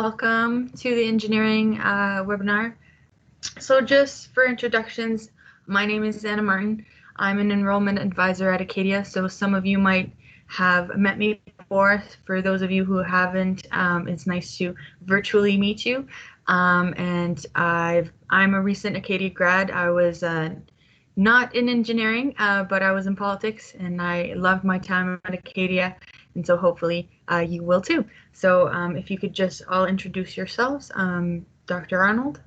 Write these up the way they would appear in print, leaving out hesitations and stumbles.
Welcome to the engineering webinar. So just for introductions, my name is Anna Martin. I'm an enrollment advisor at Acadia, so some of you might have met me before. For those of you who haven't, it's nice to virtually meet you. And I'm a recent Acadia grad. I was not in engineering, but I was in politics, and I loved my time at Acadia, and so hopefully you will too. So if you could just all introduce yourselves. Dr. Arnold.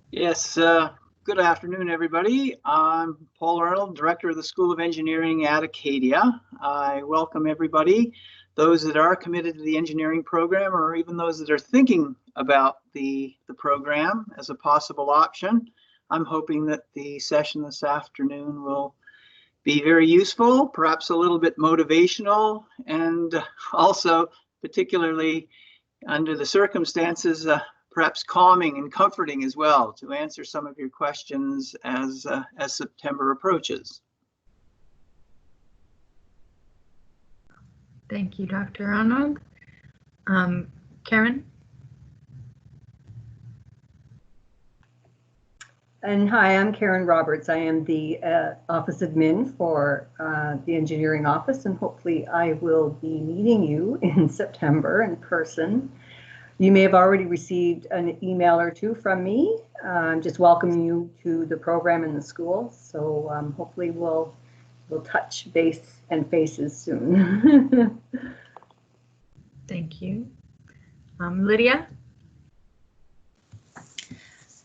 Yes, good afternoon, everybody. I'm Paul Arnold, Director of the School of Engineering at Acadia. I welcome everybody, those that are committed to the engineering program, or even those that are thinking about the program as a possible option. I'm hoping that the session this afternoon will be very useful, perhaps a little bit motivational, and also, particularly under the circumstances, perhaps calming and comforting as well, to answer some of your questions as September approaches. Thank you, Dr. Arnold. Karen? And hi, I'm Karen Roberts. I am the office admin for the engineering office, and hopefully I will be meeting you in September in person. You may have already received an email or two from me, just welcoming you to the program in the school. So hopefully we'll touch base and faces soon. Thank you. Lydia?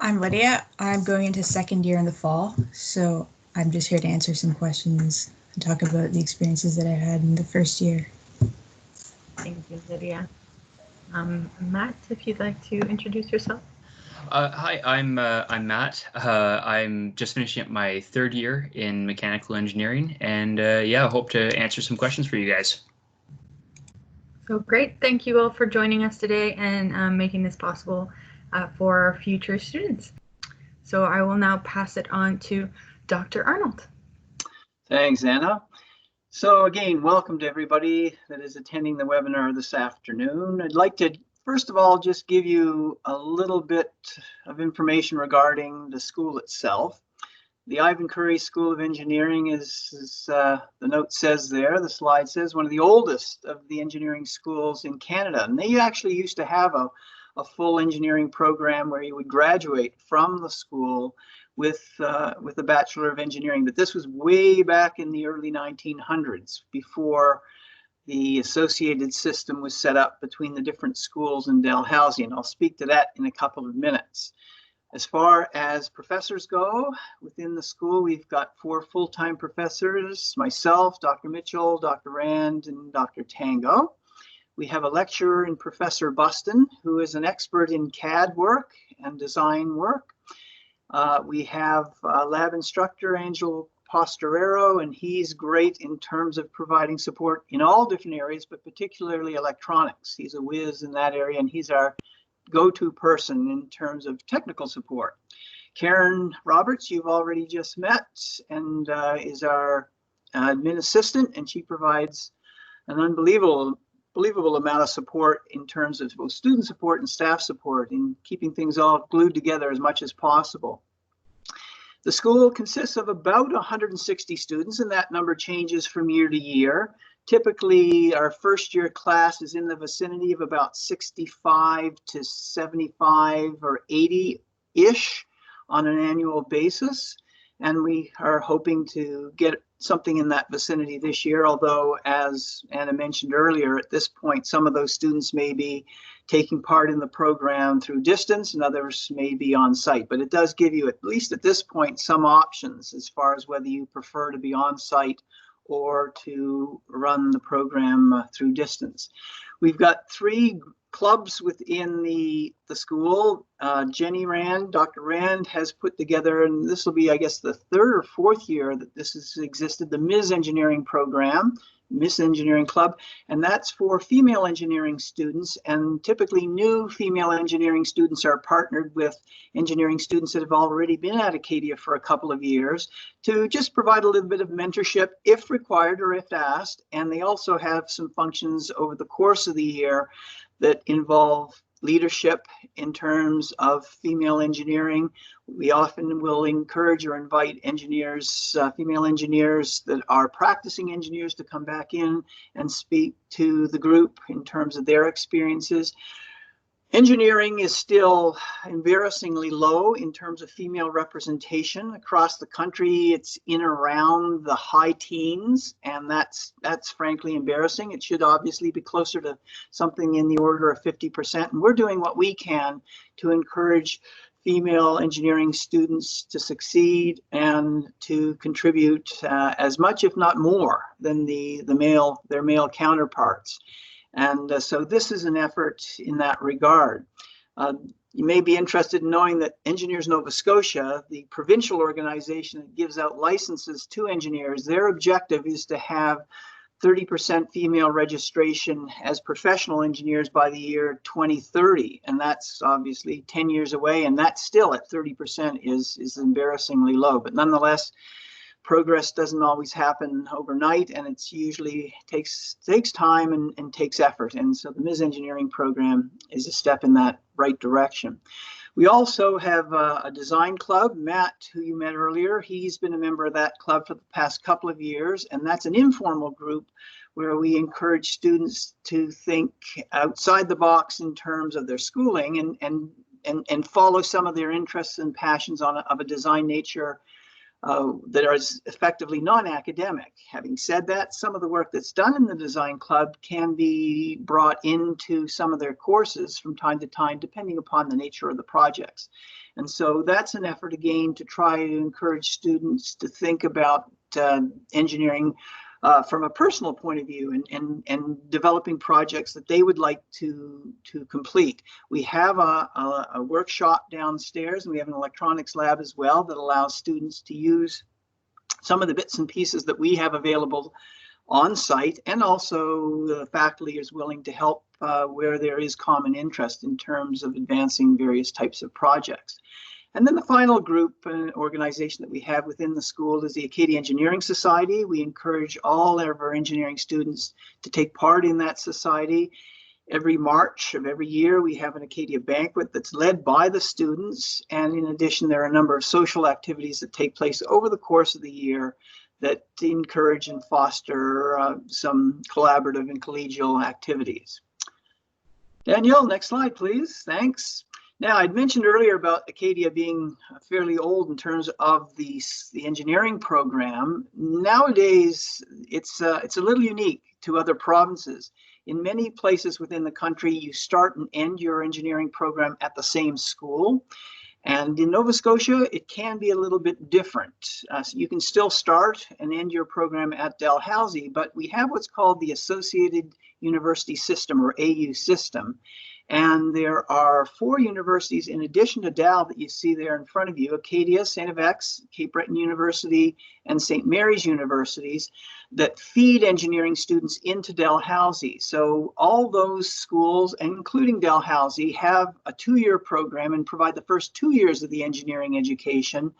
I'm Lydia. I'm going into second year in the fall, so I'm just here to answer some questions and talk about the experiences that I had in the first year. Thank you, Lydia. Matt, if you'd like to introduce yourself. Hi, I'm Matt. I'm just finishing up my third year in mechanical engineering, and yeah, I hope to answer some questions for you guys. So great. Thank you all for joining us today and making this possible for our future students. So I will now pass it on to Dr. Arnold. Thanks, Anna. So again, welcome to everybody that is attending the webinar this afternoon. I'd like to, first of all, just give you a little bit of information regarding the school itself. The Ivan Curry School of Engineering is the note says there, the slide says, one of the oldest of the engineering schools in Canada. And they actually used to have a full engineering program where you would graduate from the school with a Bachelor of Engineering. But this was way back in the early 1900s, before the associated system was set up between the different schools in Dalhousie, and I'll speak to that in a couple of minutes. As far as professors go, within the school, we've got 4 full-time professors, myself, Dr. Mitchell, Dr. Rand, and Dr. Tango. We have a lecturer in Professor Buston, who is an expert in CAD work and design work. We have a lab instructor, Angelo Posterero, and he's great in terms of providing support in all different areas, but particularly electronics. He's a whiz in that area, and he's our go-to person in terms of technical support. Karen Roberts, you've already just met, and is our admin assistant, and she provides an unbelievable amount of support in terms of both student support and staff support in keeping things all glued together as much as possible. The school consists of about 160 students, and that number changes from year to year. Typically, our first year class is in the vicinity of about 65 to 75 or 80-ish on an annual basis. And we are hoping to get something in that vicinity this year, although, as Anna mentioned earlier, at this point, some of those students may be taking part in the program through distance and others may be on site. But it does give you, at least at this point, some options as far as whether you prefer to be on site or to run the program through distance. We've got 3 clubs within the school. Jenny Rand, Dr. Rand has put together, and this will be, I guess, the 3rd or 4th year that this has existed, the Ms. Engineering program. Miss Engineering Club, and that's for female engineering students. And typically new female engineering students are partnered with engineering students that have already been at Acadia for a couple of years to just provide a little bit of mentorship if required or if asked. And they also have some functions over the course of the year that involve leadership in terms of female engineering. We often will encourage or invite engineers, female engineers that are practicing engineers, to come back in and speak to the group in terms of their experiences. Engineering is still embarrassingly low in terms of female representation across the country. It's in around the high teens, and that's frankly embarrassing. It should obviously be closer to something in the order of 50%. And we're doing what we can to encourage female engineering students to succeed and to contribute as much, if not more, than their male counterparts. And so this is an effort in that regard. You may be interested in knowing that Engineers Nova Scotia, the provincial organization that gives out licenses to engineers, their objective is to have 30% female registration as professional engineers by the year 2030. And that's obviously 10 years away, and that still at 30% is embarrassingly low. But nonetheless, progress doesn't always happen overnight, and it's usually takes time and takes effort. And so the Ms. Engineering program is a step in that right direction. We also have a design club. Matt, who you met earlier, he's been a member of that club for the past couple of years, and that's an informal group where we encourage students to think outside the box in terms of their schooling and follow some of their interests and passions of a design nature that are effectively non-academic. Having said that, some of the work that's done in the design club can be brought into some of their courses from time to time, depending upon the nature of the projects. And so that's an effort again to try to encourage students to think about engineering from a personal point of view and developing projects that they would like to complete. We have a workshop downstairs, and we have an electronics lab as well that allows students to use some of the bits and pieces that we have available on site, and also the faculty is willing to help where there is common interest in terms of advancing various types of projects. And then the final group and organization that we have within the school is the Acadia Engineering Society. We encourage all of our engineering students to take part in that society. Every March of every year, we have an Acadia banquet that's led by the students. And in addition, there are a number of social activities that take place over the course of the year that encourage and foster some collaborative and collegial activities. Danielle, next slide, please. Thanks. Now, I'd mentioned earlier about Acadia being fairly old in terms of the engineering program. Nowadays, it's a little unique to other provinces. In many places within the country, you start and end your engineering program at the same school. And in Nova Scotia, it can be a little bit different. So you can still start and end your program at Dalhousie, but we have what's called the Associated University System, or AU system. And there are 4 universities in addition to Dal that you see there in front of you: Acadia, St. FX, Cape Breton University, and St. Mary's universities that feed engineering students into Dalhousie. So all those schools, including Dalhousie, have a 2-year program and provide the first 2 years of the engineering education.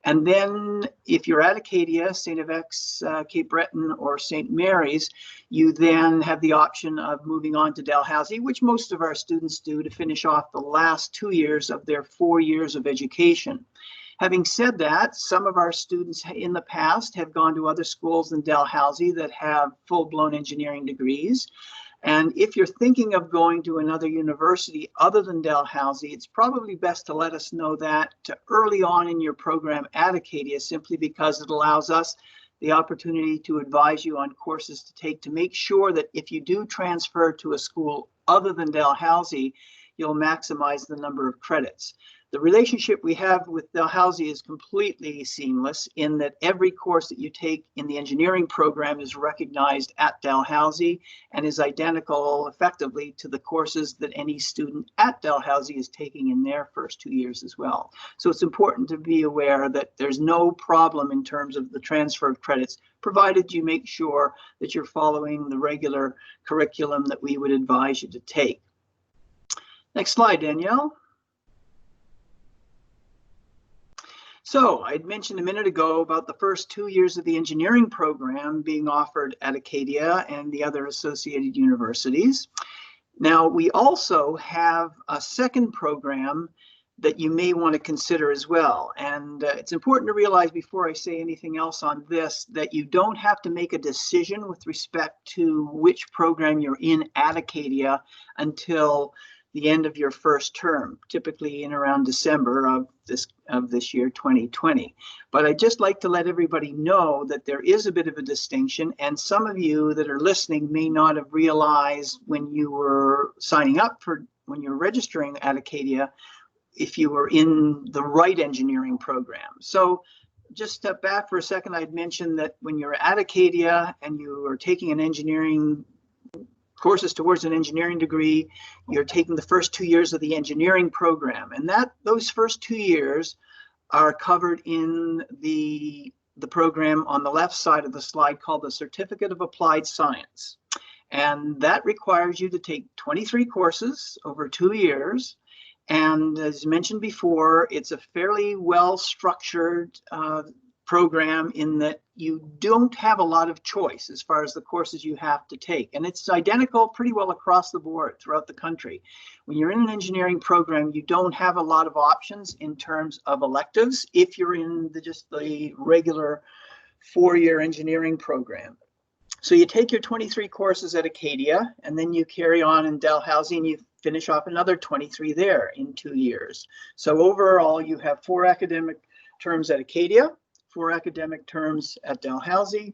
And then if you're at Acadia, St. FX, Cape Breton, or St. Mary's, you then have the option of moving on to Dalhousie, which most of our students do, to finish off the last 2 years of their 4 years of education. Having said that, some of our students in the past have gone to other schools in Dalhousie that have full-blown engineering degrees. And if you're thinking of going to another university other than Dalhousie, it's probably best to let us know that early on in your program at Acadia, simply because it allows us the opportunity to advise you on courses to take to make sure that if you do transfer to a school other than Dalhousie, you'll maximize the number of credits. The relationship we have with Dalhousie is completely seamless in that every course that you take in the engineering program is recognized at Dalhousie and is identical effectively to the courses that any student at Dalhousie is taking in their first 2 years as well. So it's important to be aware that there's no problem in terms of the transfer of credits, provided you make sure that you're following the regular curriculum that we would advise you to take. Next slide, Danielle. So I'd mentioned a minute ago about the first 2 years of the engineering program being offered at Acadia and the other associated universities. Now, we also have a second program that you may want to consider as well. And it's important to realize before I say anything else on this, that you don't have to make a decision with respect to which program you're in at Acadia until the end of your first term, typically in around December of this year, 2020. But I'd just like to let everybody know that there is a bit of a distinction, and some of you that are listening may not have realized when you were signing up when you're registering at Acadia, if you were in the right engineering program. So just step back for a second. I'd mentioned that when you're at Acadia and you are taking an engineering courses towards an engineering degree, you're taking the first 2 years of the engineering program, and those first 2 years are covered in the program on the left side of the slide called the Certificate of Applied Science. And that requires you to take 23 courses over 2 years. And as mentioned before, it's a fairly well-structured program in that you don't have a lot of choice as far as the courses you have to take. And it's identical pretty well across the board throughout the country. When you're in an engineering program, you don't have a lot of options in terms of electives if you're in just the regular 4-year engineering program. So you take your 23 courses at Acadia, and then you carry on in Dalhousie and you finish off another 23 there in 2 years. So overall, you have 4 academic terms at Acadia, 4 academic terms at Dalhousie,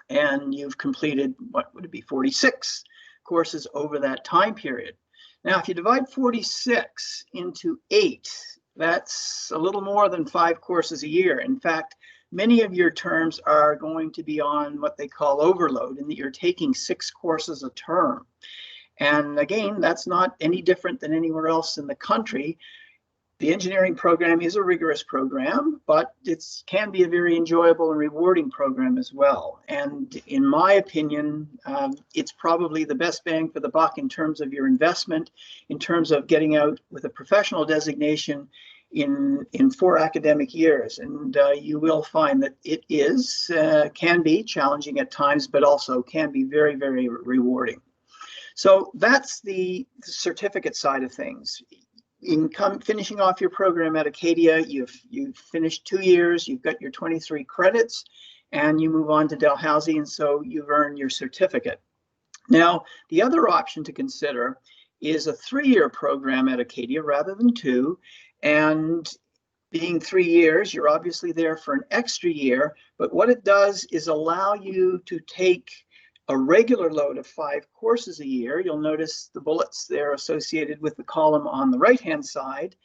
and you've completed, what would it be, 46 courses over that time period. Now, if you divide 46 into 8, that's a little more than 5 courses a year. In fact, many of your terms are going to be on what they call overload, in that you're taking 6 courses a term. And again, that's not any different than anywhere else in the country. The engineering program is a rigorous program, but it can be a very enjoyable and rewarding program as well. And in my opinion, it's probably the best bang for the buck in terms of your investment, in terms of getting out with a professional designation in 4 academic years. And you will find that it can be challenging at times, but also can be very, very rewarding. So that's the certificate side of things. Finishing off your program at Acadia, you've finished 2 years, you've got your 23 credits, and you move on to Dalhousie, and so you've earned your certificate. Now, the other option to consider is a 3-year program at Acadia rather than 2, and being 3 years, you're obviously there for an extra year, but what it does is allow you to take a regular load of 5 courses a year. You'll notice the bullets there associated with the column on the right-hand side.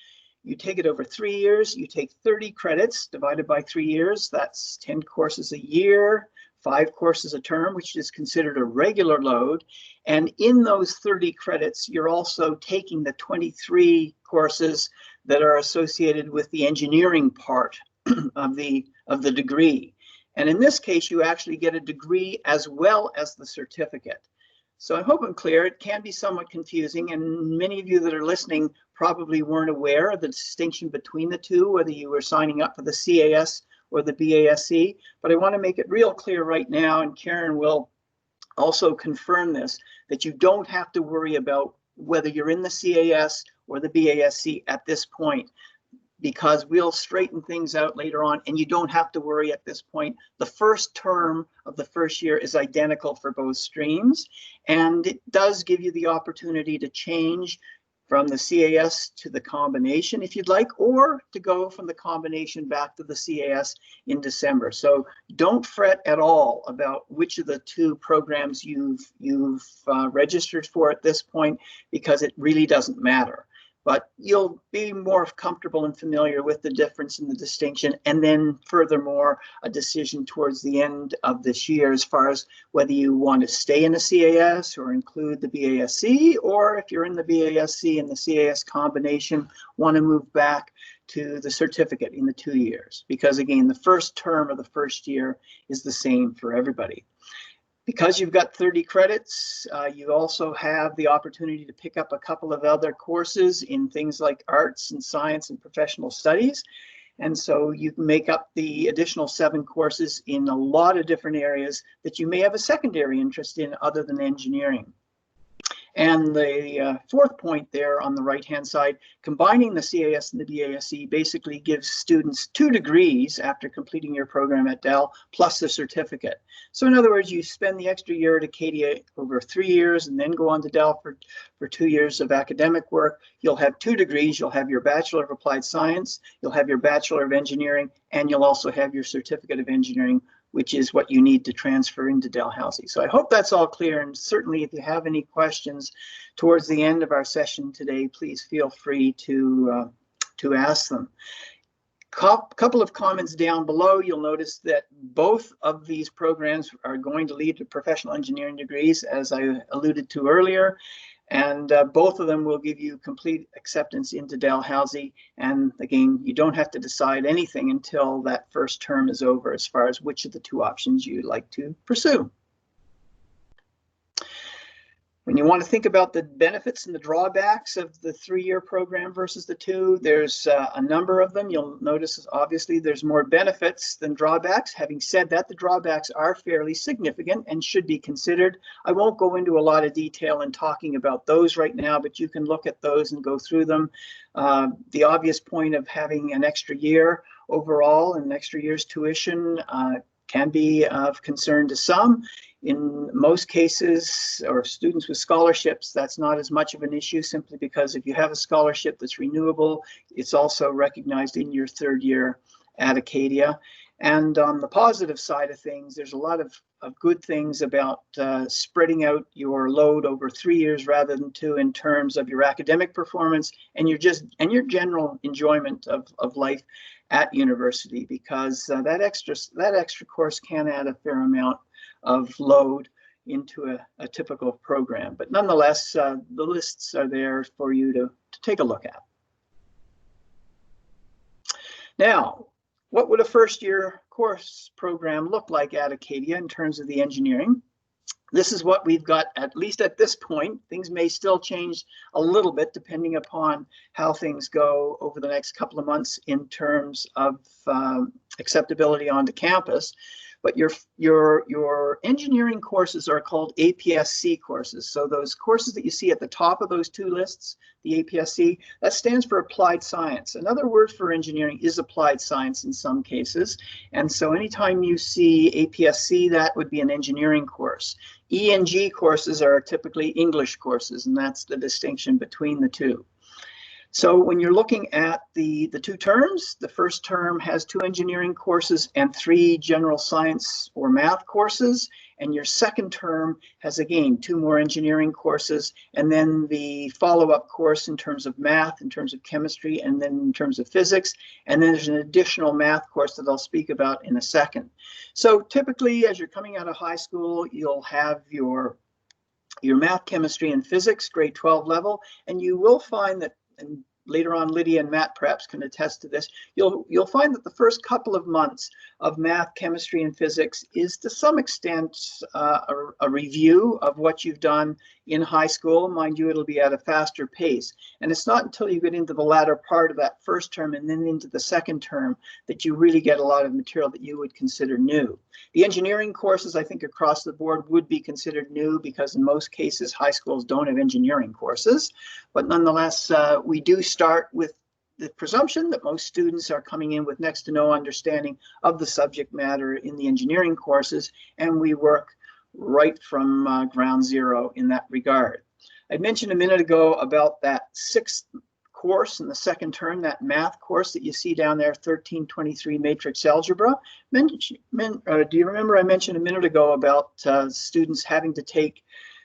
You take it over 3 years, you take 30 credits divided by 3 years. That's 10 courses a year, 5 courses a term, which is considered a regular load. And in those 30 credits, you're also taking the 23 courses that are associated with the engineering part of the degree. And in this case, you actually get a degree as well as the certificate. So I hope I'm clear. It can be somewhat confusing, and many of you that are listening probably weren't aware of the distinction between the two, whether you were signing up for the CAS or the BASc. But I want to make it real clear right now, and Karen will also confirm this, that you don't have to worry about whether you're in the CAS or the BASc at this point, because we'll straighten things out later on, and you don't have to worry at this point. The first term of the first year is identical for both streams, and it does give you the opportunity to change from the CAS to the combination if you'd like, or to go from the combination back to the CAS in December. So don't fret at all about which of the 2 programs you've registered for at this point, because it really doesn't matter. But you'll be more comfortable and familiar with the difference and the distinction, and then furthermore, a decision towards the end of this year as far as whether you want to stay in the CAS or include the BASc, or if you're in the BASc and the CAS combination, want to move back to the certificate in the 2 years, because again, the first term of the first year is the same for everybody. Because you've got 30 credits, you also have the opportunity to pick up a couple of other courses in things like arts and science and professional studies. And so you can make up the additional 7 courses in a lot of different areas that you may have a secondary interest in other than engineering. And the fourth point there on the right-hand side, combining the CAS and the BASc basically gives students 2 degrees after completing your program at Dell, plus the certificate. So in other words, you spend the extra year at Acadia over 3 years and then go on to Dell for 2 years of academic work. You'll have 2 degrees. You'll have your Bachelor of Applied Science, you'll have your Bachelor of Engineering, and you'll also have your Certificate of Engineering, which is what you need to transfer into Dalhousie. So I hope that's all clear, and certainly if you have any questions towards the end of our session today, please feel free to ask them. Couple of comments down below, you'll notice that both of these programs are going to lead to professional engineering degrees, as I alluded to earlier. And both of them will give you complete acceptance into Dalhousie. And again, you don't have to decide anything until that first term is over as far as which of the 2 options you'd like to pursue. When you want to think about the benefits and the drawbacks of the 3-year program versus the 2, there's a number of them. You'll notice, obviously, there's more benefits than drawbacks. Having said that, the drawbacks are fairly significant and should be considered. I won't go into a lot of detail in talking about those right now, but you can look at those and go through them. The obvious point of having an extra year overall, an extra year's tuition, can be of concern to some. In most cases, or students with scholarships, that's not as much of an issue, simply because if you have a scholarship that's renewable, it's also recognized in your 3rd year at Acadia. And on the positive side of things, there's a lot of good things about spreading out your load over 3 years rather than 2 in terms of your academic performance and your general enjoyment of life at university, because that extra course can add a fair amount of load into a typical program. But nonetheless, the lists are there for you to take a look at. Now, what would a first-year course program look like at Acadia in terms of the engineering? This is what we've got, at least at this point. Things may still change a little bit depending upon how things go over the next couple of months in terms of acceptability onto campus. But your engineering courses are called APSc courses. So those courses that you see at the top of those 2 lists, the APSc, that stands for applied science. Another word for engineering is applied science in some cases. And so anytime you see APSc, that would be an engineering course. ENG courses are typically English courses, and that's the distinction between the 2. So when you're looking at the 2 terms, the first term has 2 engineering courses and 3 general science or math courses. And your second term has, again, 2 more engineering courses, and then the follow-up course in terms of math, in terms of chemistry, and then in terms of physics. And then there's an additional math course that I'll speak about in a second. So typically, as you're coming out of high school, you'll have your math, chemistry, and physics, grade 12 level, and you will find that, and later on Lydia and Matt perhaps can attest to this, you'll find that the first couple of months of math, chemistry, and physics is to some extent a review of what you've done in high school. Mind you, it'll be at a faster pace. And it's not until you get into the latter part of that first term and then into the second term that you really get a lot of material that you would consider new. The engineering courses, I think, across the board would be considered new because in most cases high schools don't have engineering courses. But nonetheless, we do start with the presumption that most students are coming in with next to no understanding of the subject matter in the engineering courses, and we work right from ground zero in that regard. I mentioned a minute ago about that 6th course in the second term, that math course that you see down there, 1323 matrix algebra. Do you remember I mentioned a minute ago about students having to take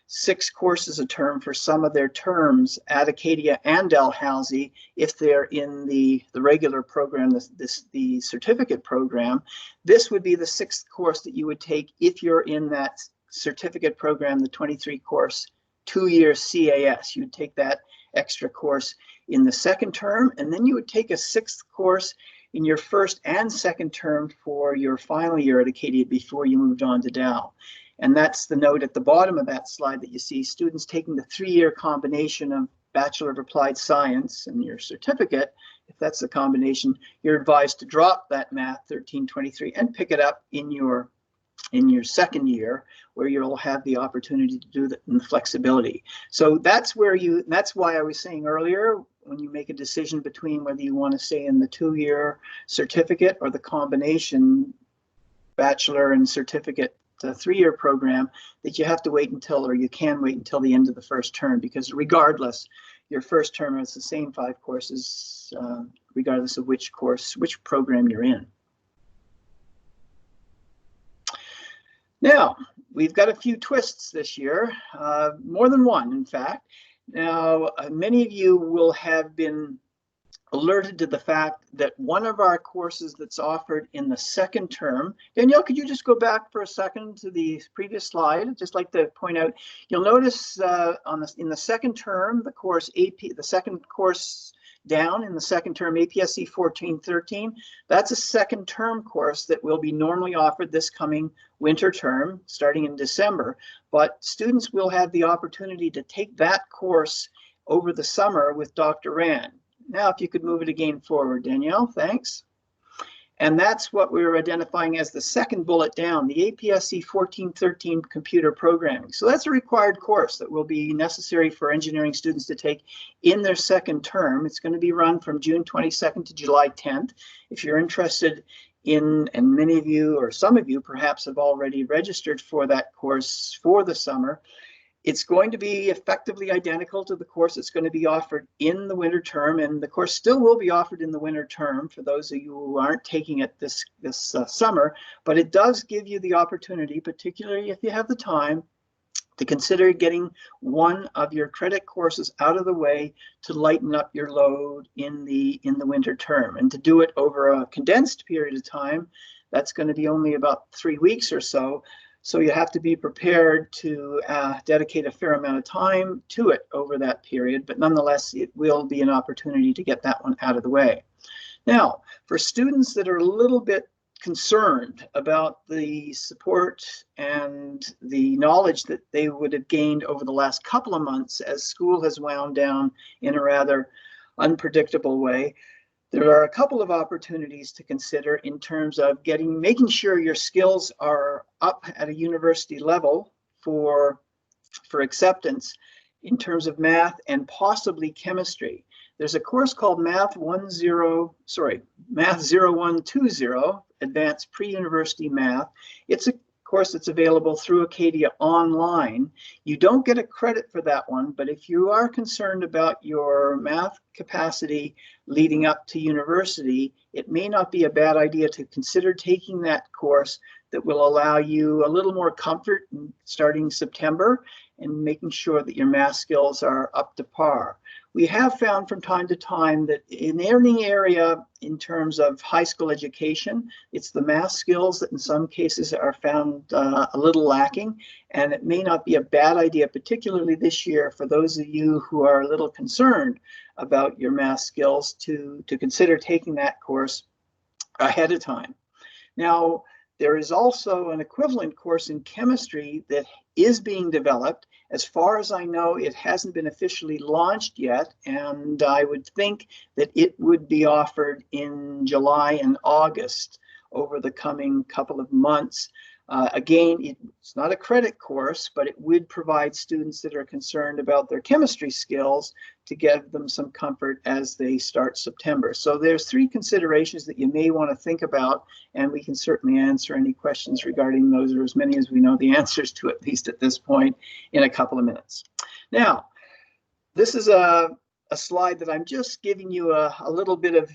6 courses a term for some of their terms at Acadia and Dalhousie if they're in the regular program, the certificate program. This would be the 6th course that you would take if you're in that certificate program, the 23 course 2-year CAS. You'd take that extra course in the second term, and then you would take a 6th course in your first and second term for your final year at Acadia before you moved on to Dow. And that's the note at the bottom of that slide that you see, students taking the 3-year combination of Bachelor of Applied Science and your certificate. If that's the combination, you're advised to drop that Math 1323 and pick it up in your second year, where you'll have the opportunity to do that in the flexibility. So that's why I was saying earlier, when you make a decision between whether you want to stay in the 2-year certificate or the combination bachelor and certificate 3-year program, that you have to wait until, or you can wait until the end of the first term, because regardless, your first term is the same 5 courses, regardless of which program you're in. Now, we've got a few twists this year, more than one, in fact. Now, many of you will have been alerted to the fact that one of our courses that's offered in the second term, Danielle, could you just go back for a second to the previous slide? I'd just like to point out, you'll notice in the second term, the second course down in the second term, APSC 1413, that's a second term course that will be normally offered this coming winter term, starting in December. But students will have the opportunity to take that course over the summer with Dr. Rand. Now, if you could move it again forward, Danielle, thanks. And that's what we're identifying as the second bullet down, the APSC 1413 computer programming. So that's a required course that will be necessary for engineering students to take in their second term. It's going to be run from June 22nd to July 10th. If you're interested in, and many of you or some of you perhaps have already registered for that course for the summer, it's going to be effectively identical to the course that's going to be offered in the winter term, and the course still will be offered in the winter term for those of you who aren't taking it this summer, but it does give you the opportunity, particularly if you have the time, to consider getting one of your credit courses out of the way to lighten up your load in the winter term, and to do it over a condensed period of time. That's going to be only about 3 weeks or so. So you have to be prepared to dedicate a fair amount of time to it over that period, but nonetheless, it will be an opportunity to get that one out of the way. Now, for students that are a little bit concerned about the support and the knowledge that they would have gained over the last couple of months as school has wound down in a rather unpredictable way, there are a couple of opportunities to consider in terms of making sure your skills are up at a university level for acceptance in terms of math and possibly chemistry. There's a course called Math 0120, Advanced Pre-University Math. It's a course that's available through Acadia online. You don't get a credit for that one, but if you are concerned about your math capacity leading up to university, it may not be a bad idea to consider taking that course that will allow you a little more comfort starting September and making sure that your math skills are up to par. We have found from time to time that in any area in terms of high school education, it's the math skills that in some cases are found a little lacking, and it may not be a bad idea, particularly this year, for those of you who are a little concerned about your math skills to consider taking that course ahead of time. Now, there is also an equivalent course in chemistry that is being developed. As far as I know, it hasn't been officially launched yet, and I would think that it would be offered in July and August over the coming couple of months. Again, it's not a credit course, but it would provide students that are concerned about their chemistry skills to give them some comfort as they start September. So there's 3 considerations that you may want to think about, and we can certainly answer any questions regarding those, or as many as we know the answers to, at least at this point, in a couple of minutes. Now, this is a slide that I'm just giving you a little bit of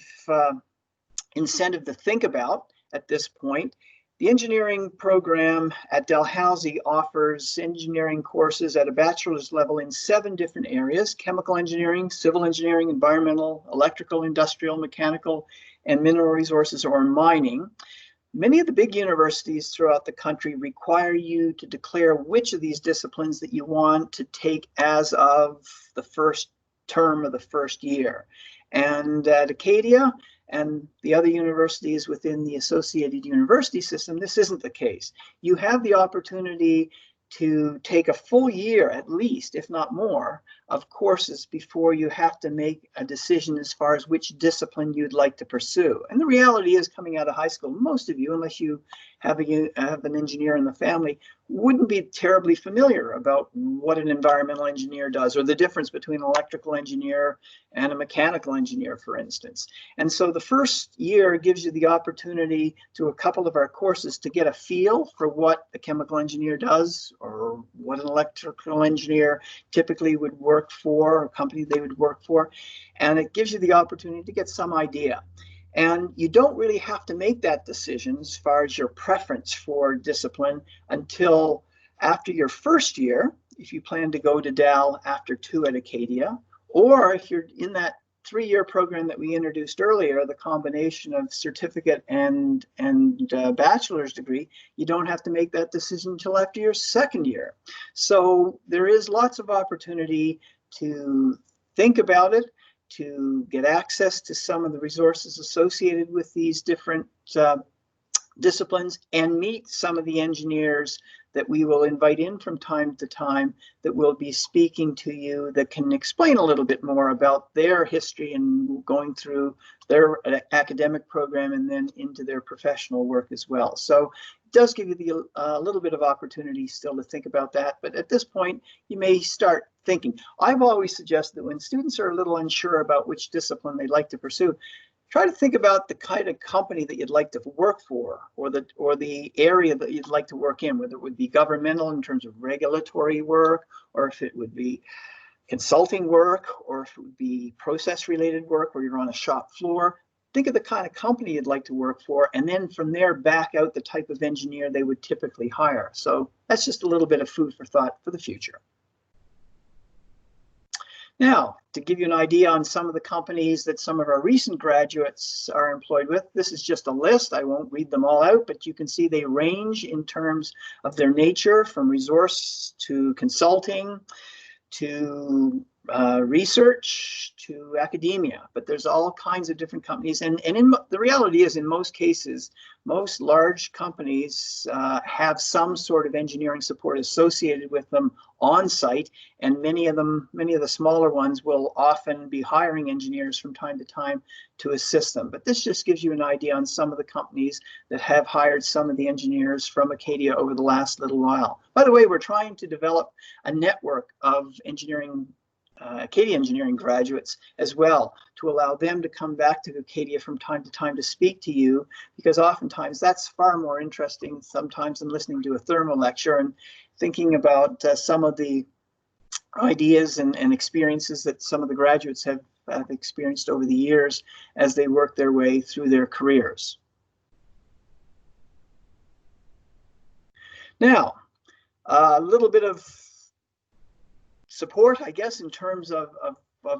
incentive to think about at this point. The engineering program at Dalhousie offers engineering courses at a bachelor's level in 7 different areas: chemical engineering, civil engineering, environmental, electrical, industrial, mechanical, and mineral resources or mining. Many of the big universities throughout the country require you to declare which of these disciplines that you want to take as of the first term of the first year. And at Acadia and the other universities within the associated university system, this isn't the case. You have the opportunity to take a full year at least, if not more, of courses before you have to make a decision as far as which discipline you'd like to pursue. And the reality is, coming out of high school, most of you, unless you have an engineer in the family, wouldn't be terribly familiar about what an environmental engineer does, or the difference between an electrical engineer and a mechanical engineer, for instance. And so the first year gives you the opportunity to a couple of our courses to get a feel for what a chemical engineer does, or what an electrical engineer typically would work for, or company they would work for. And it gives you the opportunity to get some idea. And you don't really have to make that decision as far as your preference for discipline until after your first year, if you plan to go to DAL after 2 at Acadia, or if you're in that 3-year program that we introduced earlier, the combination of certificate and bachelor's degree, you don't have to make that decision until after your second year. So there is lots of opportunity to think about it, to get access to some of the resources associated with these different disciplines, and meet some of the engineers that we will invite in from time to time that will be speaking to you, that can explain a little bit more about their history and going through their academic program and then into their professional work as well. So it does give you a little bit of opportunity still to think about that. But at this point, you may start thinking. I've always suggested that when students are a little unsure about which discipline they'd like to pursue, try to think about the kind of company that you'd like to work for, or the area that you'd like to work in, whether it would be governmental in terms of regulatory work, or if it would be consulting work, or if it would be process-related work where you're on a shop floor. Think of the kind of company you'd like to work for, and then from there back out the type of engineer they would typically hire. So that's just a little bit of food for thought for the future. Now, to give you an idea on some of the companies that some of our recent graduates are employed with, this is just a list. I won't read them all out, but you can see they range in terms of their nature, from resource to consulting to research to academia. But there's all kinds of different companies. And the reality is, in most cases, most large companies have some sort of engineering support associated with them on site, and many of the smaller ones will often be hiring engineers from time to time to assist them. But this just gives you an idea on some of the companies that have hired some of the engineers from Acadia over the last little while. By the way, we're trying to develop a network of Acadia engineering graduates as well, to allow them to come back to Acadia from time to time to speak to you, because oftentimes that's far more interesting sometimes than listening to a thermal lecture and thinking about some of the ideas and experiences that some of the graduates have experienced over the years as they work their way through their careers. Now, a little bit of support, I guess, in terms of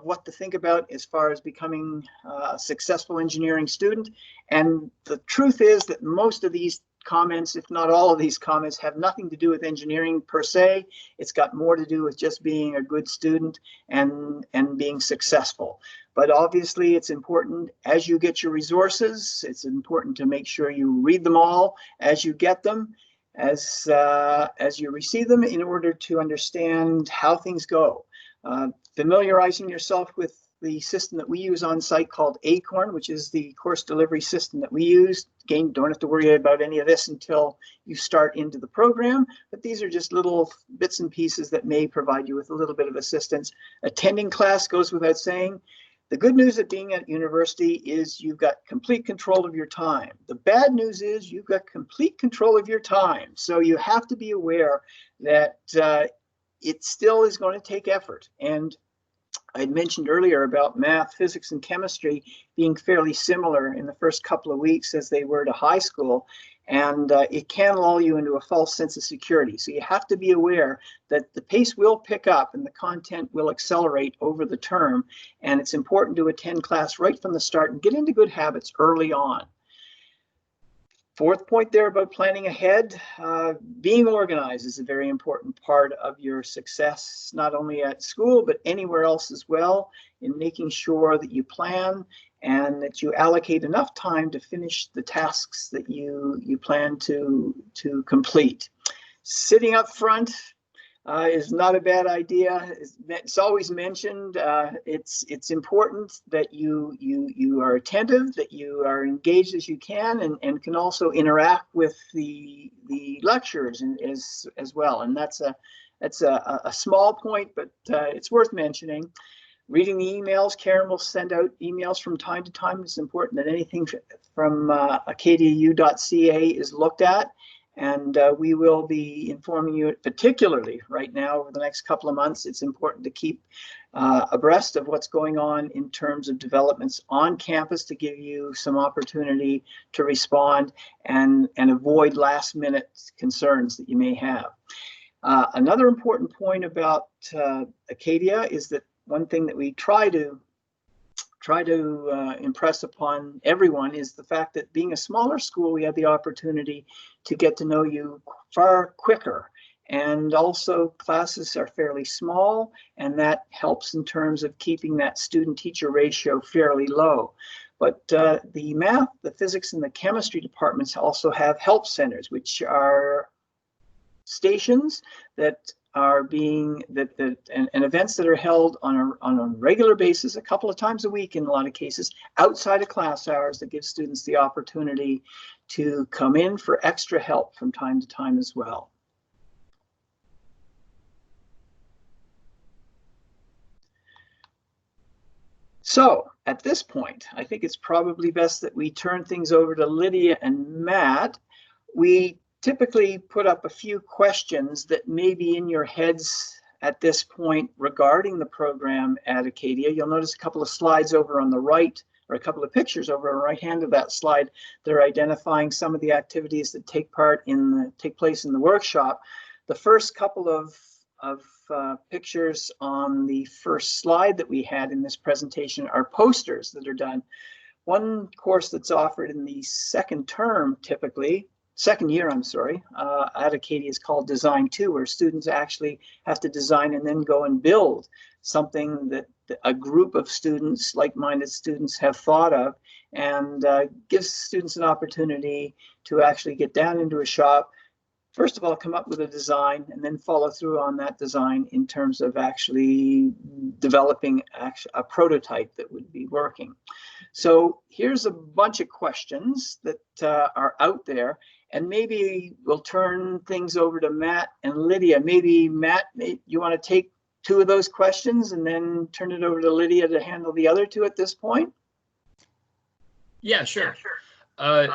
what to think about as far as becoming a successful engineering student. And the truth is that most of these comments, if not all of these comments, have nothing to do with engineering per se. It's got more to do with just being a good student and being successful. But obviously, it's important as you get your resources, it's important to make sure you read them all as you get them, as you receive them, in order to understand how things go. Familiarizing yourself with the system that we use on site called Acorn, which is the course delivery system that we use. Again, don't have to worry about any of this until you start into the program, but these are just little bits and pieces that may provide you with a little bit of assistance. Attending class goes without saying. The good news of being at university is you've got complete control of your time. The bad news is you've got complete control of your time. So you have to be aware that it still is going to take effort. And I had mentioned earlier about math, physics, and chemistry being fairly similar in the first couple of weeks as they were to high school. And it can lull you into a false sense of security. So you have to be aware that the pace will pick up and the content will accelerate over the term. And it's important to attend class right from the start and get into good habits early on. Fourth point there about planning ahead, being organized is a very important part of your success, not only at school, but anywhere else as well, in making sure that you plan and that you allocate enough time to finish the tasks that you plan to complete. Sitting up front is not a bad idea. It's always mentioned. It's important that you are attentive, that you are engaged as you can, and can also interact with the lecturers as well. And that's a small point, but it's worth mentioning. Reading the emails, Karen will send out emails from time to time. It's important that anything from acadiau.ca is looked at. And we will be informing you, particularly right now over the next couple of months. It's important to keep abreast of what's going on in terms of developments on campus to give you some opportunity to respond and avoid last minute concerns that you may have. Another important point about Acadia is that one thing that we try to impress upon everyone is the fact that being a smaller school, we have the opportunity to get to know you far quicker. And also classes are fairly small, and that helps in terms of keeping that student-teacher ratio fairly low. But the math, the physics, and the chemistry departments also have help centers, which are stations that are being and events that are held on a regular basis, a couple of times a week in a lot of cases, outside of class hours, that give students the opportunity to come in for extra help from time to time as well. So at this point, I think it's probably best that we turn things over to Lydia and Matt. We typically put up a few questions that may be in your heads at this point regarding the program at Acadia. You'll notice a couple of slides over on the right, or a couple of pictures over on the right hand of that slide. They're identifying some of the activities that take place in the workshop. The first couple of pictures on the first slide that we had in this presentation are posters that are done. One course that's offered in the second year, at Acadia is called Design 2, where students actually have to design and then go and build something that a group of students, like-minded students, have thought of, and gives students an opportunity to actually get down into a shop, first of all, come up with a design, and then follow through on that design in terms of actually developing a prototype that would be working. So here's a bunch of questions that are out there, and maybe we'll turn things over to Matt and Lydia. Maybe Matt, you want to take two of those questions and then turn it over to Lydia to handle the other two at this point? Yeah, sure.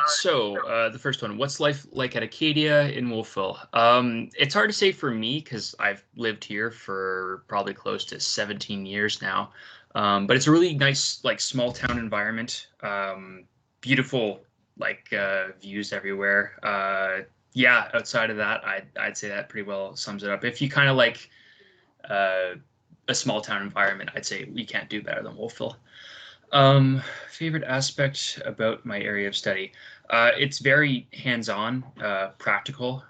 So the first one, what's life like at Acadia in Wolfville? It's hard to say for me because I've lived here for probably close to 17 years now. But it's a really nice, like, small town environment. Beautiful, like, views everywhere. Yeah, outside of that, I'd say that pretty well sums it up. If you kind of like a small town environment, I'd say we can't do better than Wolfville. Favorite aspect about my area of study? It's very hands-on, practical.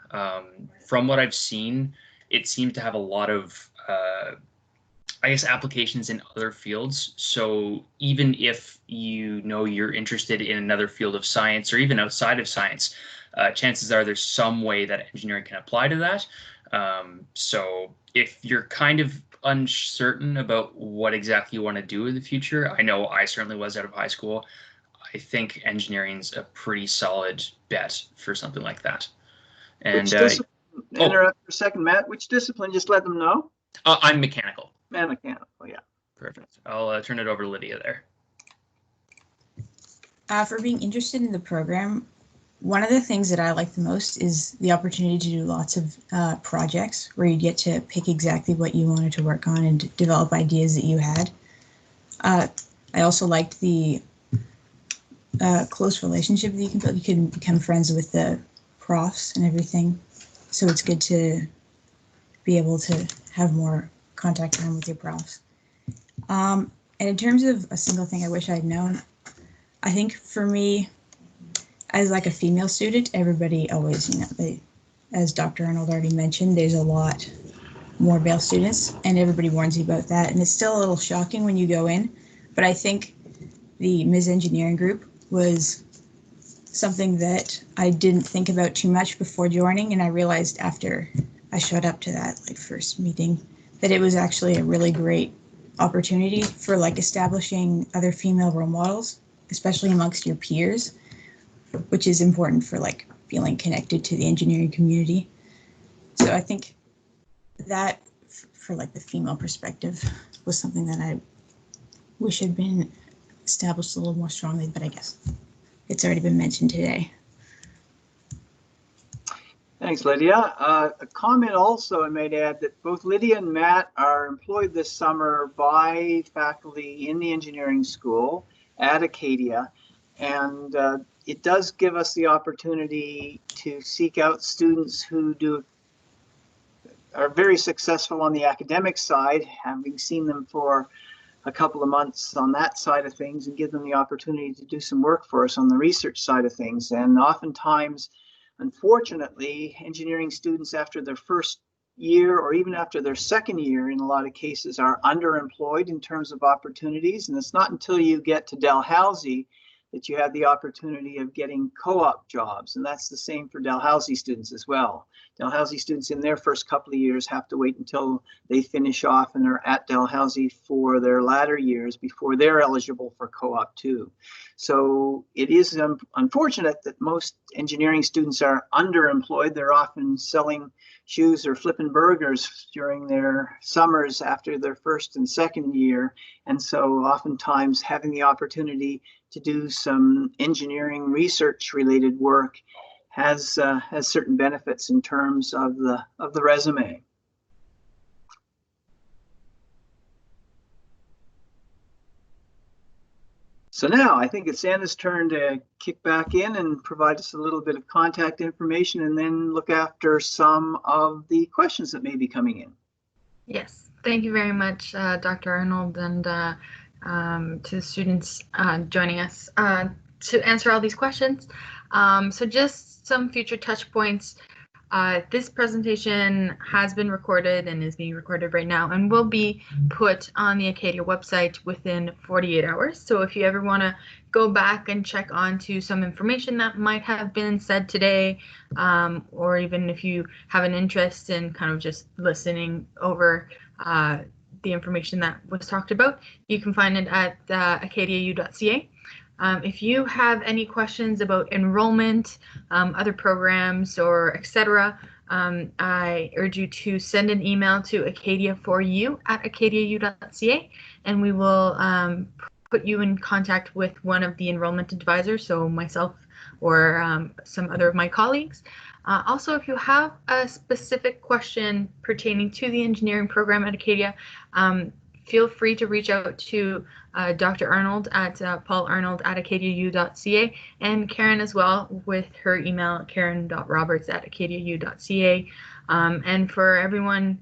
From what I've seen, it seems to have a lot of, I guess, applications in other fields. So even if you're interested in another field of science or even outside of science, chances are there's some way that engineering can apply to that. So if you're kind of uncertain about what exactly you want to do in the future, I know I certainly was out of high school, I think engineering's a pretty solid bet for something like that. And interrupt for a second, Matt. Which discipline? Just let them know. I'm mechanical. Mechanical, yeah. Perfect. I'll turn it over to Lydia there. For being interested in the program, one of the things that I like the most is the opportunity to do lots of projects where you get to pick exactly what you wanted to work on and develop ideas that you had. I also liked the close relationship that you can build. You can become friends with the profs and everything. So it's good to be able to have more contact time with your profs. And in terms of a single thing I wish I'd known, I think for me, as like a female student, everybody always, as Dr. Arnold already mentioned, there's a lot more male students, and everybody warns you about that. And it's still a little shocking when you go in, but I think the Ms. Engineering group was something that I didn't think about too much before joining, and I realized after I showed up to that first meeting that it was actually a really great opportunity for establishing other female role models, especially amongst your peers, which is important for feeling connected to the engineering community. So I think that for the female perspective was something that I wish had been established a little more strongly, but I guess it's already been mentioned today. Thanks, Lydia. A comment also I might add that both Lydia and Matt are employed this summer by faculty in the engineering school at Acadia, and it does give us the opportunity to seek out students who are very successful on the academic side, having seen them for a couple of months on that side of things, and give them the opportunity to do some work for us on the research side of things. And oftentimes, unfortunately, engineering students after their first year or even after their second year, in a lot of cases, are underemployed in terms of opportunities. And it's not until you get to Dalhousie that you have the opportunity of getting co-op jobs. And that's the same for Dalhousie students as well. Dalhousie students in their first couple of years have to wait until they finish off and are at Dalhousie for their latter years before they're eligible for co-op too. So it is unfortunate that most engineering students are underemployed. They're often selling shoes or flipping burgers during their summers after their first and second year. And so oftentimes having the opportunity to do some engineering research related work has certain benefits in terms of the resume. So now I think it's Anna's turn to kick back in and provide us a little bit of contact information, and then look after some of the questions that may be coming in. Yes, thank you very much, Dr. Arnold, and to the students joining us to answer all these questions. So just some future touch points. This presentation has been recorded and is being recorded right now and will be put on the Acadia website within 48 hours. So if you ever want to go back and check onto some information that might have been said today, or even if you have an interest in kind of just listening over the information that was talked about, you can find it at acadiau.ca. If you have any questions about enrollment, other programs, or etc., I urge you to send an email to acadiaforyou@acadiau.ca, and we will put you in contact with one of the enrollment advisors, so myself or some other of my colleagues. Also, if you have a specific question pertaining to the engineering program at Acadia, feel free to reach out to Dr. Arnold at paularnold@acadiau.ca, and Karen as well with her email, karen.roberts@acadiau.ca. And for everyone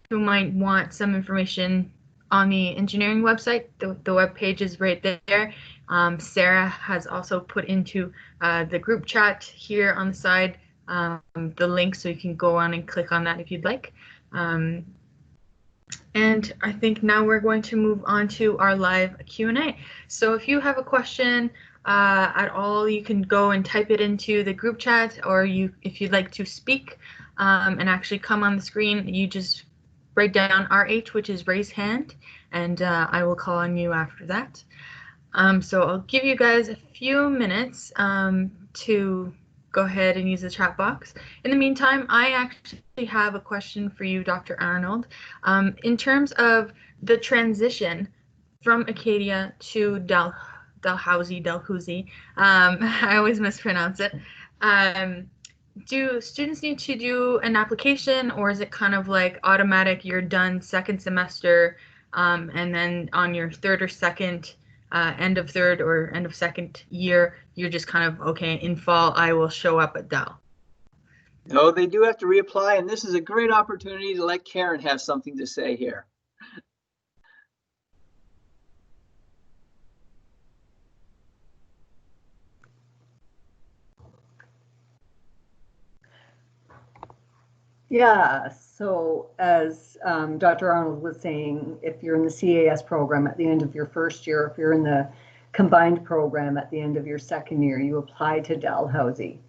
who might want some information on the engineering website, the web page is right there. Sarah has also put into the group chat here on the side the link, so you can go on and click on that if you'd like. And I think now we're going to move on to our live Q&A. So if you have a question at all, you can go and type it into the group chat, or if you'd like to speak and actually come on the screen, you just write down RH, which is raise hand, and I will call on you after that. So I'll give you guys a few minutes to go ahead and use the chat box. In the meantime, I actually have a question for you, Dr. Arnold. In terms of the transition from Acadia to Dalhousie, I always mispronounce it. Do students need to do an application, or is it kind of like automatic, you're done second semester, and then on your third or second, end of third or end of second year, you're just kind of, okay, in fall, I will show up at Dal? No, they do have to reapply, and this is a great opportunity to let Karen have something to say here. Yeah, so as Dr. Arnold was saying, if you're in the CAS program at the end of your first year, if you're in the combined program at the end of your second year, you apply to Dalhousie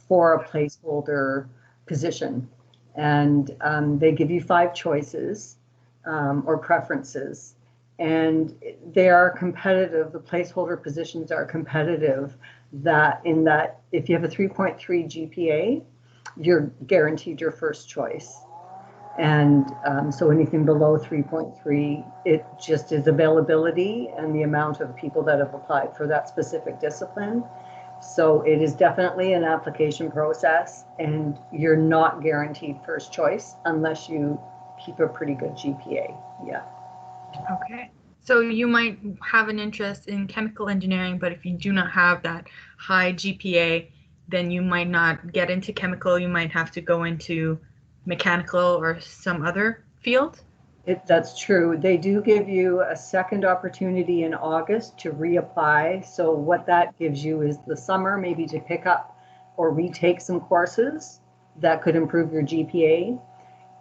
for a placeholder position. And they give you 5 choices or preferences. And they are competitive. The placeholder positions are competitive, that if you have a 3.3 GPA, you're guaranteed your first choice. And so anything below 3.3, it just is availability and the amount of people that have applied for that specific discipline. So it is definitely an application process, and you're not guaranteed first choice unless you keep a pretty good GPA. Yeah. Okay. So you might have an interest in chemical engineering, but if you do not have that high GPA, then you might not get into chemical. You might have to go into mechanical or some other field. That's true. They do give you a second opportunity in August to reapply. So what that gives you is the summer maybe to pick up or retake some courses that could improve your GPA.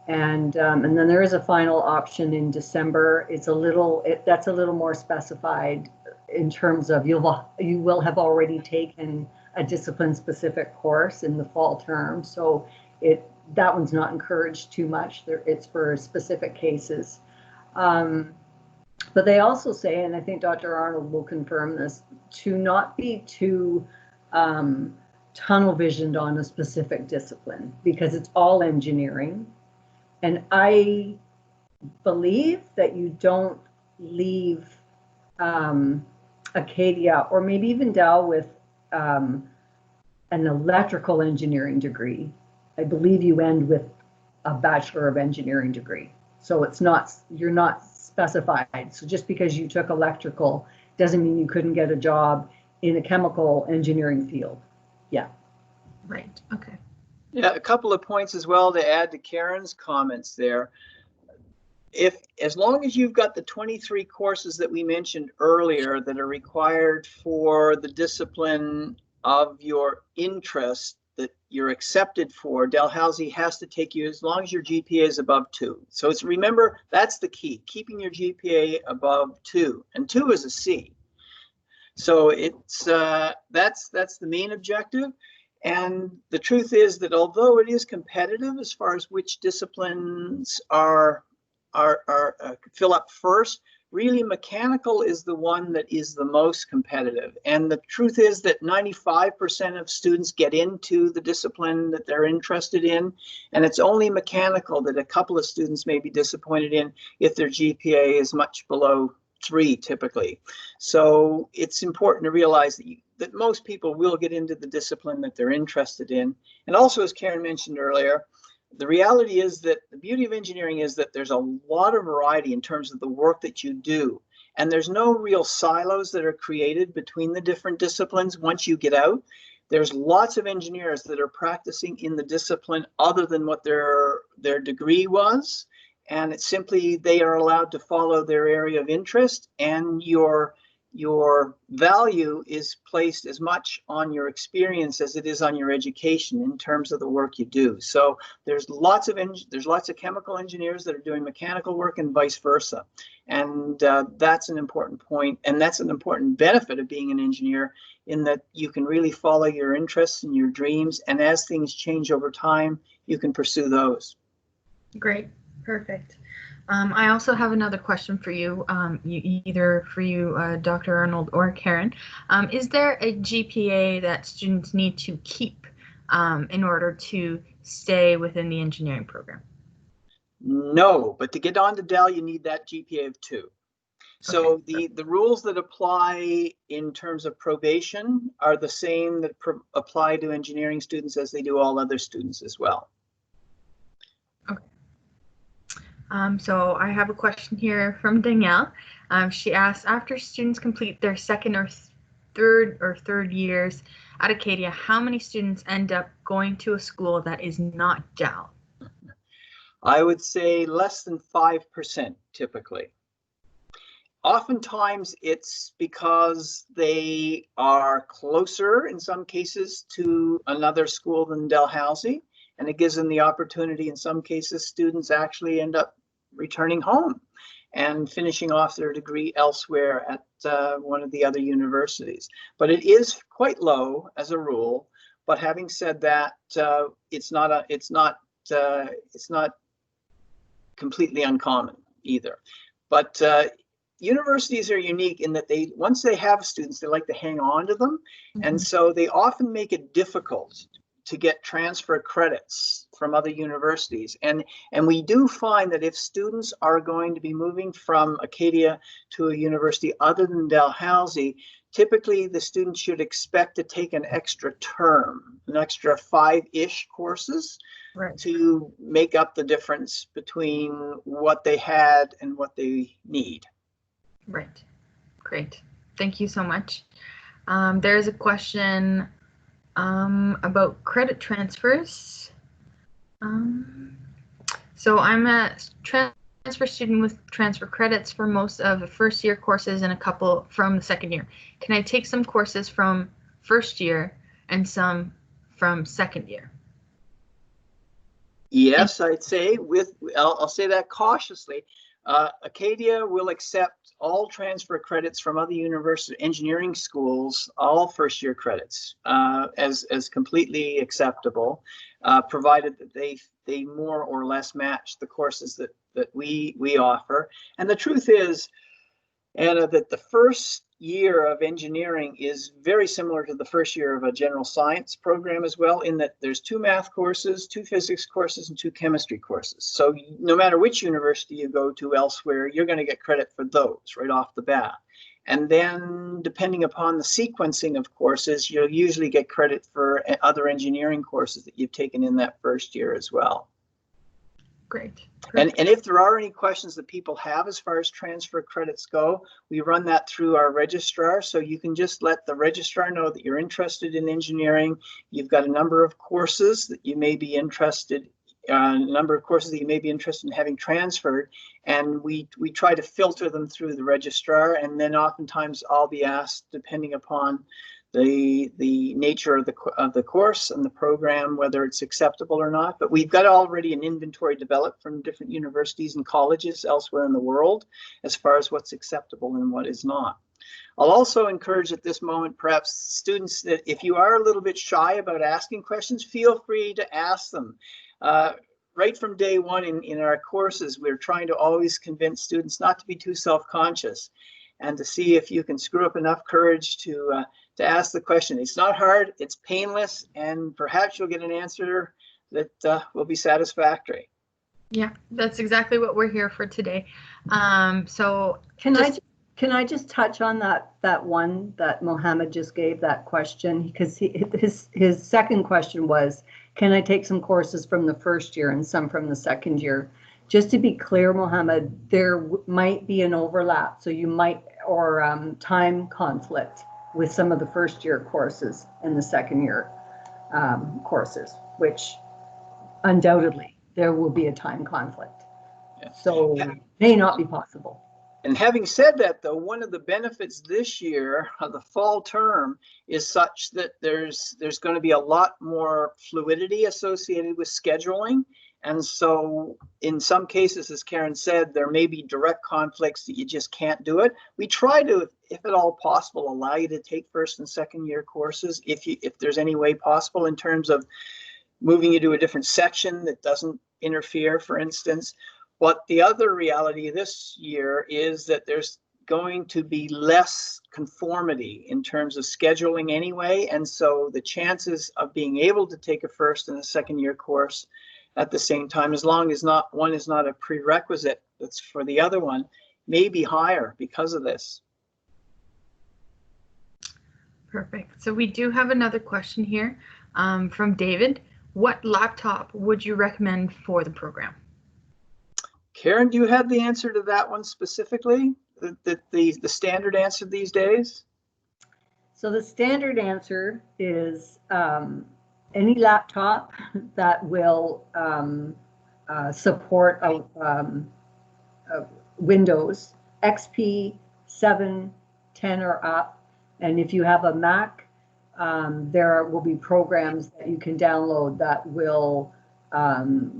And then there is a final option in December. That's a little more specified in terms of you will have already taken a discipline-specific course in the fall term. So that one's not encouraged too much. It's for specific cases. But they also say, and I think Dr. Arnold will confirm this, to not be too tunnel visioned on a specific discipline, because it's all engineering. And I believe that you don't leave Acadia or maybe even Dal with an electrical engineering degree. I believe you end with a Bachelor of Engineering degree. So you're not specified. So just because you took electrical doesn't mean you couldn't get a job in a chemical engineering field. Yeah. Right. Okay. Yeah, a couple of points as well to add to Karen's comments there. As long as you've got the 23 courses that we mentioned earlier that are required for the discipline of your interest that you're accepted for, Dalhousie has to take you as long as your GPA is above 2. So remember, that's the key, keeping your GPA above 2, and 2 is a C. So that's the main objective. And the truth is that although it is competitive as far as which disciplines fill up first, really mechanical is the one that is the most competitive. And the truth is that 95% of students get into the discipline that they're interested in, and it's only mechanical that a couple of students may be disappointed in if their GPA is much below 3 typically. So it's important to realize that most people will get into the discipline that they're interested in. And also, as Karen mentioned earlier, the reality is that the beauty of engineering is that there's a lot of variety in terms of the work that you do. And there's no real silos that are created between the different disciplines once you get out. There's lots of engineers that are practicing in the discipline other than what their degree was. And it's simply they are allowed to follow their area of interest, and your value is placed as much on your experience as it is on your education in terms of the work you do. So there's lots of chemical engineers that are doing mechanical work and vice versa. And that's an important point, and that's an important benefit of being an engineer, in that you can really follow your interests and your dreams, and as things change over time, you can pursue those. Great. Perfect. I also have another question for you, either for you, Dr. Arnold or Karen. Is there a GPA that students need to keep in order to stay within the engineering program? No, but to get on to Dal, you need that GPA of 2. So okay. The rules that apply in terms of probation are the same that apply to engineering students as they do all other students as well. So I have a question here from Danielle. She asks, after students complete their second or third years at Acadia, how many students end up going to a school that is not Dal? I would say less than 5% typically. Oftentimes it's because they are closer in some cases to another school than Dalhousie, and it gives them the opportunity. In some cases, students actually end up returning home and finishing off their degree elsewhere at one of the other universities. But it is quite low as a rule. But having said that, it's not completely uncommon either. But universities are unique in that once they have students, they like to hang on to them. And so they often make it difficult to get transfer credits from other universities. And we do find that if students are going to be moving from Acadia to a university other than Dalhousie, typically the students should expect to take an extra term, an extra 5-ish courses, right, to make up the difference between what they had and what they need. Right. Great. Thank you so much. There's a question about credit transfers. So I'm a transfer student with transfer credits for most of the first year courses and a couple from the second year. Can I take some courses from first year and some from second year? Yes, I'd say I'll say that cautiously. Acadia will accept all transfer credits from other university engineering schools, all first year credits, as completely acceptable, provided that they more or less match the courses that we offer. And the truth is, Anna, that the first year of engineering is very similar to the first year of a general science program as well, in that there's 2 math courses, 2 physics courses, and 2 chemistry courses. So no matter which university you go to elsewhere, you're going to get credit for those right off the bat. And then depending upon the sequencing of courses, you'll usually get credit for other engineering courses that you've taken in that first year as well. Great. And if there are any questions that people have as far as transfer credits go, we run that through our registrar. So you can just let the registrar know that you're interested in engineering. You've got a number of courses that you may be interested in having transferred. And we try to filter them through the registrar. And then oftentimes I'll be asked, depending upon the nature of the course and the program, whether it's acceptable or not. But we've got already an inventory developed from different universities and colleges elsewhere in the world as far as what's acceptable and what is not. I'll also encourage at this moment, perhaps students, that if you are a little bit shy about asking questions, feel free to ask them. Right from day one in our courses, we're trying to always convince students not to be too self-conscious and to see if you can screw up enough courage to ask the question. It's not hard, it's painless, and perhaps you'll get an answer that will be satisfactory. Yeah, that's exactly what we're here for today. So can I just touch on that one that Mohammed just gave, that question, because his second question was, can I take some courses from the first year and some from the second year? Just to be clear, Mohammed, there might be an overlap, so you might, or time conflict with some of the first year courses and the second year courses, which undoubtedly there will be a time conflict. Yeah. So may not be possible. And having said that, though, one of the benefits this year of the fall term is such that there's going to be a lot more fluidity associated with scheduling. And so in some cases, as Karen said, there may be direct conflicts that you just can't do it. We try to, if at all possible, allow you to take first and second year courses if there's any way possible, in terms of moving you to a different section that doesn't interfere, for instance. But the other reality this year is that there's going to be less conformity in terms of scheduling anyway. And so the chances of being able to take a first and a second year course at the same time, as long as one is not a prerequisite that's for the other one, may be higher because of this. Perfect. So we do have another question here from David. What laptop would you recommend for the program? Karen, do you have the answer to that one specifically? The standard answer these days? So the standard answer is any laptop that will support Windows XP 7, 10 or up. And if you have a Mac, there will be programs that you can download that will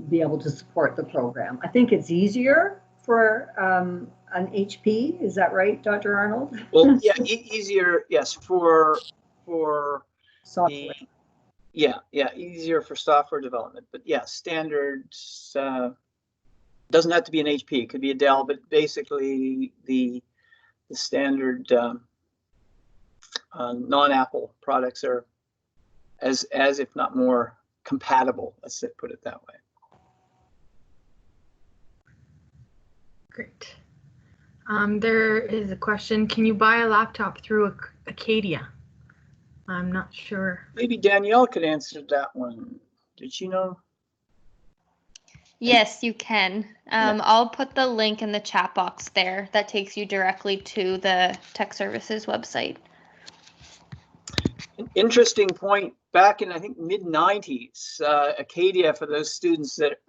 be able to support the program. I think it's easier for an HP. Is that right, Dr. Arnold? Well, yeah, easier, yes, for Software. easier for software development. But yeah, standards doesn't have to be an HP. It could be a Dell, but basically the standard non-Apple products are as if not more compatible. Let's put it that way. Great. There is a question. Can you buy a laptop through Acadia? I'm not sure. Maybe Danielle could answer that one. Did she know? Yes, you can. I'll put the link in the chat box there. That takes you directly to the Tech Services website. An interesting point. Back in, I think, mid-90s, Acadia, for those students that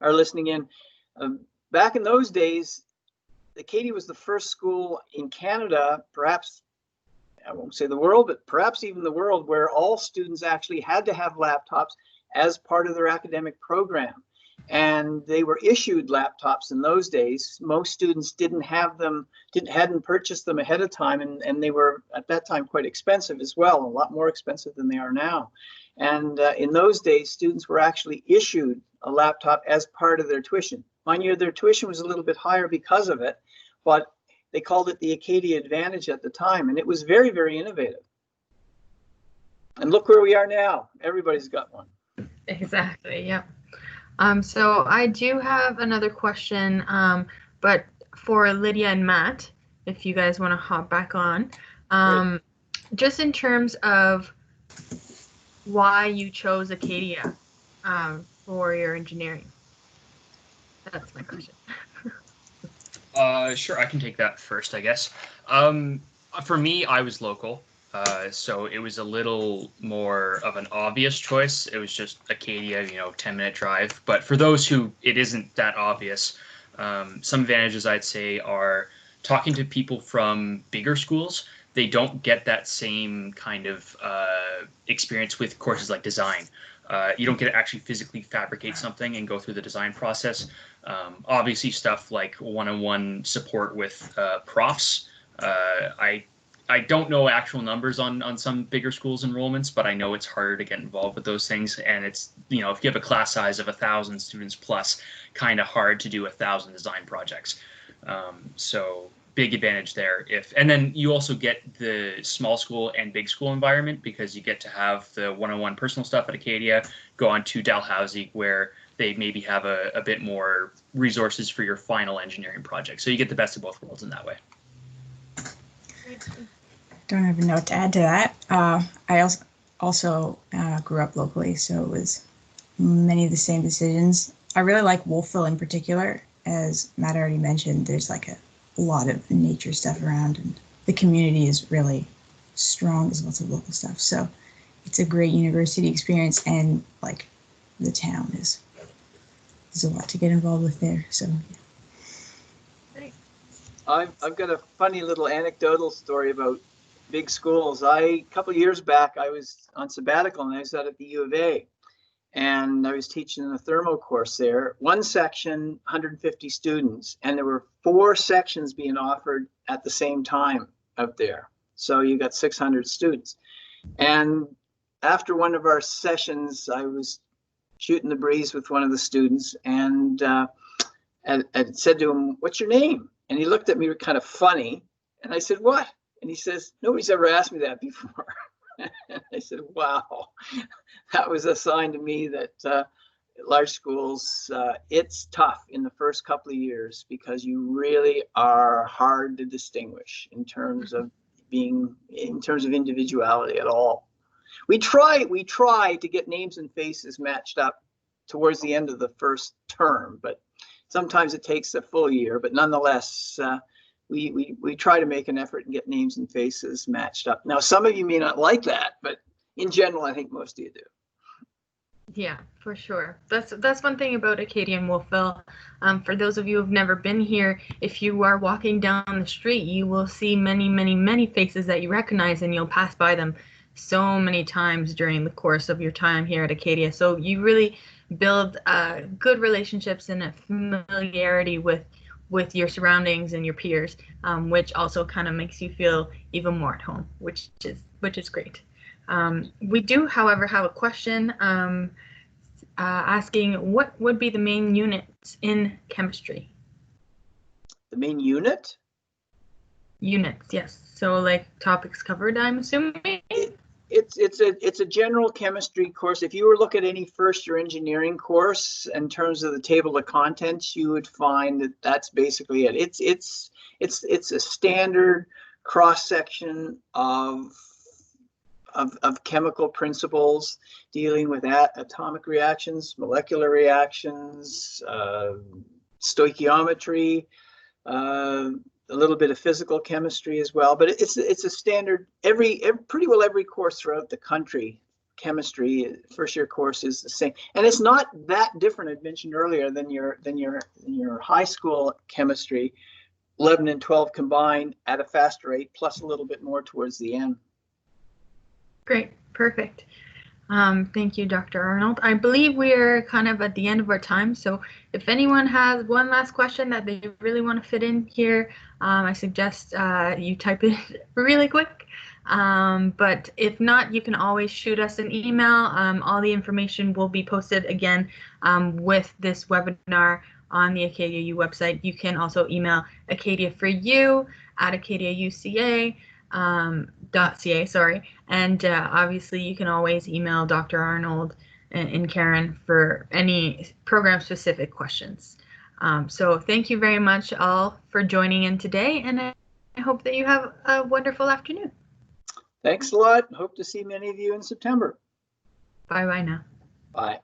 are listening in, back in those days, Acadia was the first school in Canada, perhaps, I won't say the world, but perhaps even the world, where all students actually had to have laptops as part of their academic program. And they were issued laptops in those days. Most students didn't have them, hadn't purchased them ahead of time, and they were at that time quite expensive as well, a lot more expensive than they are now. And in those days, students were actually issued a laptop as part of their tuition. Mind you, their tuition was a little bit higher because of it, but they called it the Acadia Advantage at the time, and it was very, very innovative. And look where we are now. Everybody's got one. Exactly, yep. So I do have another question, but for Lydia and Matt, if you guys want to hop back on, just in terms of why you chose Acadia for your engineering. That's my question. Sure, I can take that first, I guess. For me, I was local. So it was a little more of an obvious choice. It was just Acadia, 10-minute drive. But for those who it isn't that obvious, some advantages I'd say are talking to people from bigger schools. They don't get that same kind of experience with courses like design. You don't get to actually physically fabricate something and go through the design process. Obviously, stuff like one-on-one support with profs. I don't know actual numbers on some bigger schools' enrollments, but I know it's harder to get involved with those things. And it's, if you have a class size of 1,000 students plus, kind of hard to do 1,000 design projects. So big advantage there. And then you also get the small school and big school environment, because you get to have the one-on-one personal stuff at Acadia, go on to Dalhousie, where they maybe have a bit more resources for your final engineering project. So you get the best of both worlds in that way. Don't have a note to add to that. I also grew up locally, so it was many of the same decisions. I really like Wolfville in particular. As Matt already mentioned, there's like a lot of nature stuff around, and the community is really strong. There's lots of local stuff. So it's a great university experience, and like the town there's a lot to get involved with there. So yeah. I've got a funny little anecdotal story about big schools. A couple of years back, I was on sabbatical and I was out at the U of A, and I was teaching in a thermo course there. One section, 150 students, and there were 4 sections being offered at the same time out there. So you got 600 students. And after one of our sessions, I was shooting the breeze with one of the students, and I said to him, "What's your name?" And he looked at me kind of funny, and I said, "What?" And he says, "Nobody's ever asked me that before." And I said, wow, that was a sign to me that large schools, it's tough in the first couple of years, because you really are hard to distinguish in terms of individuality at all. We try to get names and faces matched up towards the end of the first term, but sometimes it takes a full year. But nonetheless, we try to make an effort and get names and faces matched up. Now, some of you may not like that, but in general, I think most of you do. Yeah, for sure. That's one thing about Acadia and Wolfville. For those of you who've never been here, if you are walking down the street, you will see many, many, many faces that you recognize, and you'll pass by them so many times during the course of your time here at Acadia. So you really build good relationships and a familiarity with your surroundings and your peers, which also kind of makes you feel even more at home, which is great. We do, however, have a question asking what would be the main units in chemistry? The main unit? Units, yes. So like topics covered, I'm assuming? It's a general chemistry course. If you were look at any first-year engineering course in terms of the table of contents, you would find that that's basically it. It's a standard cross-section of chemical principles dealing with atomic reactions, molecular reactions, stoichiometry, a little bit of physical chemistry as well. But it's a standard, pretty well every course throughout the country, chemistry first year course is the same. And it's not that different, I mentioned earlier, than your high school chemistry, 11 and 12 combined at a faster rate, plus a little bit more towards the end. Great, perfect. Thank you, Dr. Arnold. I believe we're kind of at the end of our time, so if anyone has one last question that they really want to fit in here, I suggest you type it really quick. But if not, you can always shoot us an email. All the information will be posted again with this webinar on the Acadia U website. You can also email acadiaforyou@acadiauca.ca. .ca, and obviously you can always email Dr. Arnold and Karen for any program specific questions. So thank you very much all for joining in today, and I hope that you have a wonderful afternoon. Thanks a lot. Hope to see many of you in September. Bye now. Bye.